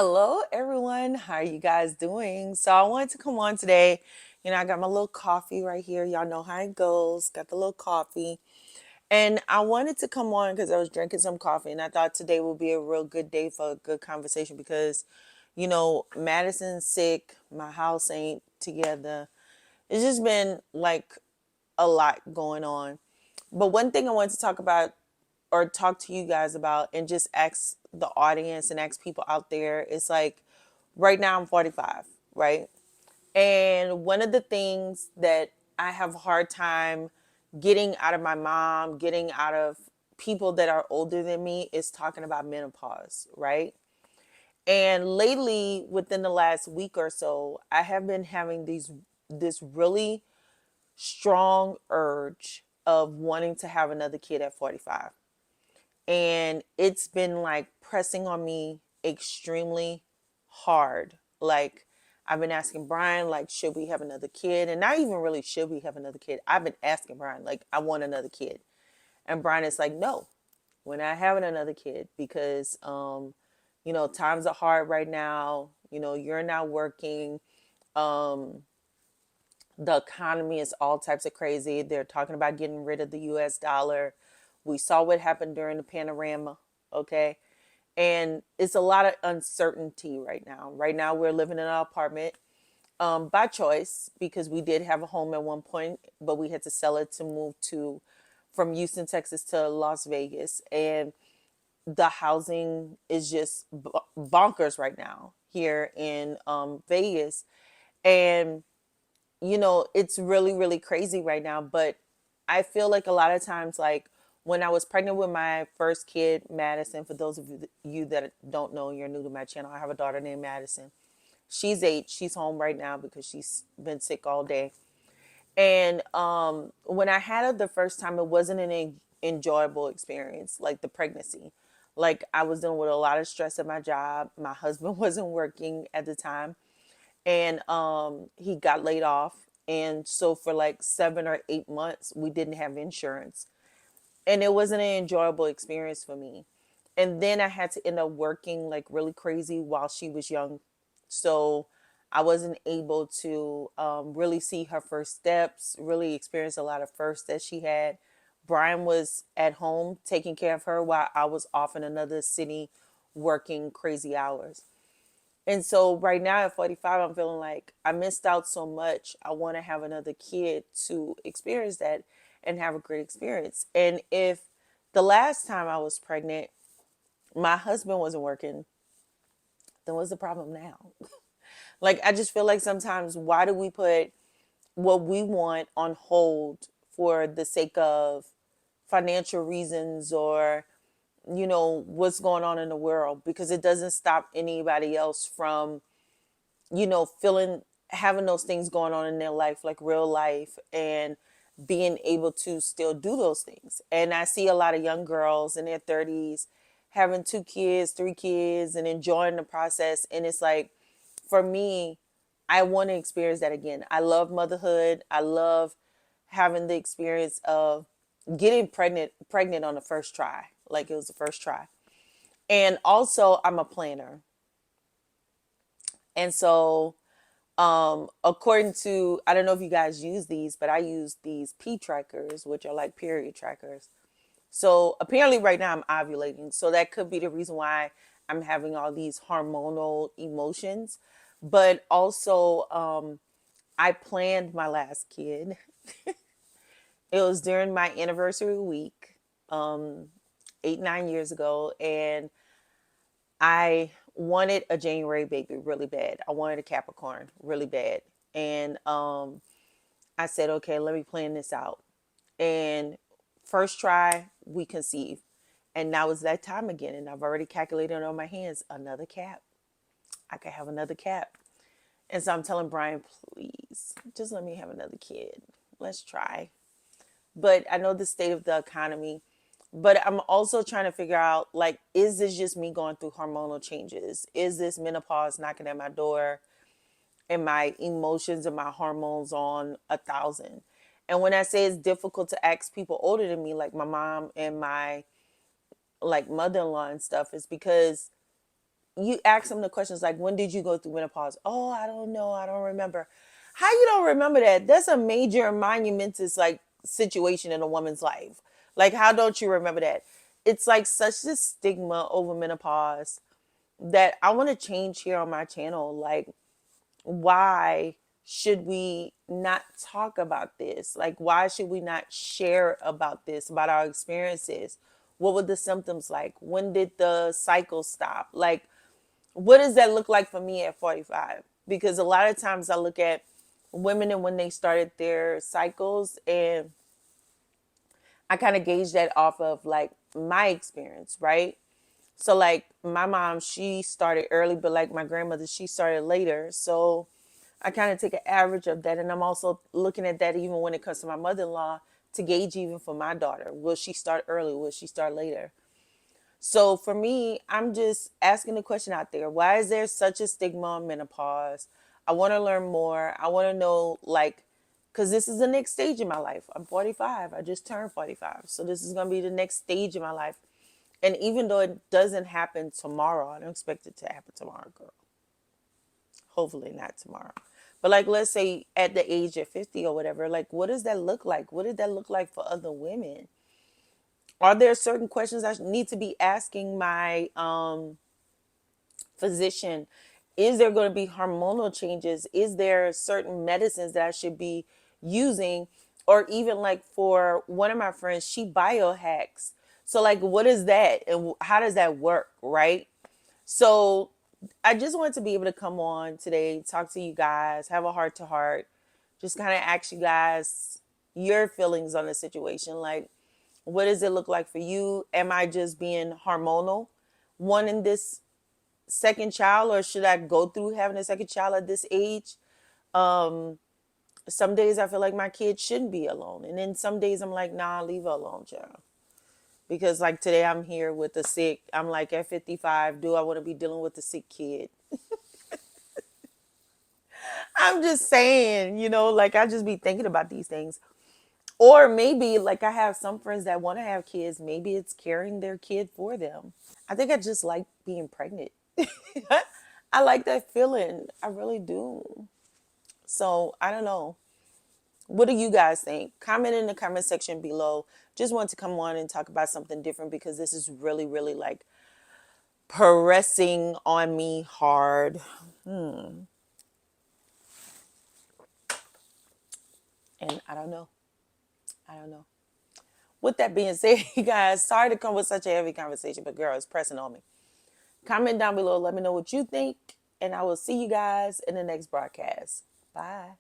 Hello, everyone. How are you guys doing? So, I wanted to come on today. I got my little coffee right here. Y'all know how it goes. Got the little coffee. And I wanted to come on because I was drinking some coffee and I thought today would be a real good day for a good conversation because, Madison's sick. My house ain't together. It's just been like a lot going on. But one thing I wanted to talk about or talk to you guys about and just ask the audience and ask people out there is like right now I'm 45, right? And one of the things that I have a hard time getting out of my mom, getting out of people that are older than me is talking about menopause, right? And lately, within the last week or so, I have been having this really strong urge of wanting to have another kid at 45. And it's been like pressing on me extremely hard. Like I've been asking Brian, like, should we have another kid? And not even really should we have another kid. I've been asking Brian, like, I want another kid. And Brian is like, no, we're not having another kid because times are hard right now. You're not working. Um, the economy is all types of crazy. They're talking about getting rid of the US dollar. We saw what happened during the panorama, okay? And it's a lot of uncertainty right now. Right now, we're living in an apartment by choice because we did have a home at one point, but we had to sell it to move to from Houston, Texas to Las Vegas. And the housing is just bonkers right now here in Vegas. And it's really, really crazy right now. But I feel like a lot of times, like when I was pregnant with my first kid, Madison, for those of you that don't know, you're new to my channel, I have a daughter named Madison. She's 8. She's home right now because she's been sick all day. And when I had her the first time, it wasn't an enjoyable experience, like the pregnancy. Like I was dealing with a lot of stress at my job. My husband wasn't working at the time and he got laid off, and so for like 7 or 8 months we didn't have insurance, and it wasn't an enjoyable experience for me. And then I had to end up working like really crazy while she was young, so I wasn't able to really see her first steps, really experience a lot of firsts that she had. Brian was at home taking care of her while I was off in another city working crazy hours. And so right now at 45, I'm feeling like I missed out so much. I want to have another kid to experience that and have a great experience. And if the last time I was pregnant, my husband wasn't working, then what's the problem now? Like, I just feel like sometimes why do we put what we want on hold for the sake of financial reasons or what's going on in the world, because it doesn't stop anybody else from feeling, having those things going on in their life, like real life, and being able to still do those things. And I see a lot of young girls in their 30s having 2 kids, 3 kids, and enjoying the process. And it's like, for me, I want to experience that again. I love motherhood. I love having the experience of getting pregnant on the first try, like it was the first try. And also, I'm a planner. And so according to, I don't know if you guys use these, but I use these P trackers, which are like period trackers. So apparently right now I'm ovulating. So that could be the reason why I'm having all these hormonal emotions. But also, I planned my last kid. It was during my anniversary week, um, 8, 9 years ago. And I wanted a January baby really bad. I wanted a Capricorn really bad. And I said, okay, let me plan this out. And first try, we conceived. And now it's that time again. And I've already calculated on my hands another cap. I could have another cap. And so I'm telling Brian, please, just let me have another kid. Let's try. But I know the state of the economy. But I'm also trying to figure out, like, is this just me going through hormonal changes? Is this menopause knocking at my door and my emotions and my hormones on 1,000? And when I say it's difficult to ask people older than me, like my mom and my like mother-in-law and stuff, is because you ask them the questions like, when did you go through menopause? Oh, I don't know. I don't remember. How you don't remember that? That's a major monumentous like situation in a woman's life. Like, how don't you remember that? It's like such a stigma over menopause that I want to change here on my channel. Like, why should we not talk about this? Like, why should we not share about this, about our experiences? What were the symptoms like? When did the cycle stop? Like, what does that look like for me at 45? Because a lot of times I look at women and when they started their cycles, and I kind of gauge that off of like my experience, right? So like my mom, she started early, but like my grandmother, she started later. So I kind of take an average of that. And I'm also looking at that even when it comes to my mother-in-law to gauge even for my daughter. Will she start early? Will she start later? So for me, I'm just asking the question out there. Why is there such a stigma on menopause? I want to learn more. I want to know, like, because this is the next stage in my life. I'm 45. I just turned 45. So this is going to be the next stage in my life. And even though it doesn't happen tomorrow, I don't expect it to happen tomorrow, girl. Hopefully not tomorrow. But like, let's say at the age of 50 or whatever, like, what does that look like? What did that look like for other women? Are there certain questions I need to be asking my physician? Is there going to be hormonal changes? Is there certain medicines that I should be using? Or even like for one of my friends, she biohacks. So like, what is that and how does that work, right? So I just wanted to be able to come on today, talk to you guys, have a heart to heart, just kind of ask you guys your feelings on the situation. Like, what does it look like for you? Am I just being hormonal, wanting this second child, or should I go through having a second child at this age? Some days I feel like my kid shouldn't be alone. And then some days I'm like, nah, leave her alone, child. Because like today I'm here with a sick, I'm like at 55, do I want to be dealing with a sick kid? I'm just saying, like I just be thinking about these things. Or maybe like I have some friends that want to have kids. Maybe it's carrying their kid for them. I think I just like being pregnant. I like that feeling. I really do. So I don't know. What do you guys think? Comment in the comment section below. Just want to come on and talk about something different because this is really, really like pressing on me hard. And I don't know. I don't know. With that being said, you guys, sorry to come with such a heavy conversation, but girl, it's pressing on me. Comment down below. Let me know what you think. And I will see you guys in the next broadcast. Bye.